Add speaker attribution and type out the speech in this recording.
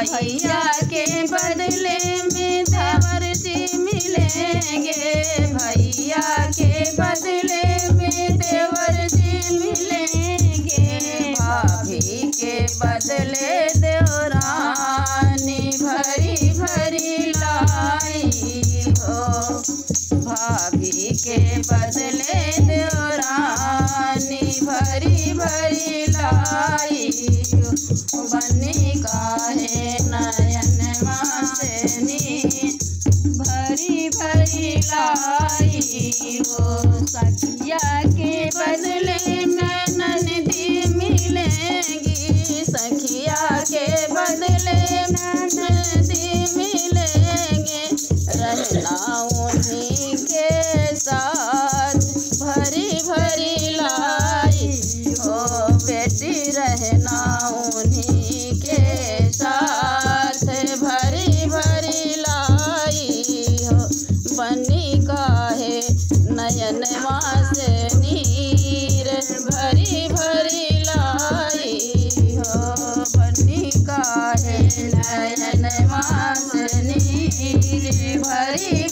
Speaker 1: भैया के बदले में देवर जी मिलेंगे, भैया के बदले में देवर जी मिलेंगे। भाभी के बदले देवरानी भरी भरी लाई हो, भाभी के बदले देवरानी भरी भरी लाई। बनी काहे नयनवा से नीर भरी भरी लाई हो। सखिया के बदले ननदी मिलेंगी, सखिया के बदले ननदी मिलेंगे। रहना उन्हीं के साथ भरी भरी लाई हो, बेटी रहना उन्हीं के साथ भरी भरी लाई हो। बनी काहे नयनवा से नीर भरी भरी लाई हो, बनी काहे नयनवा से नीर भरी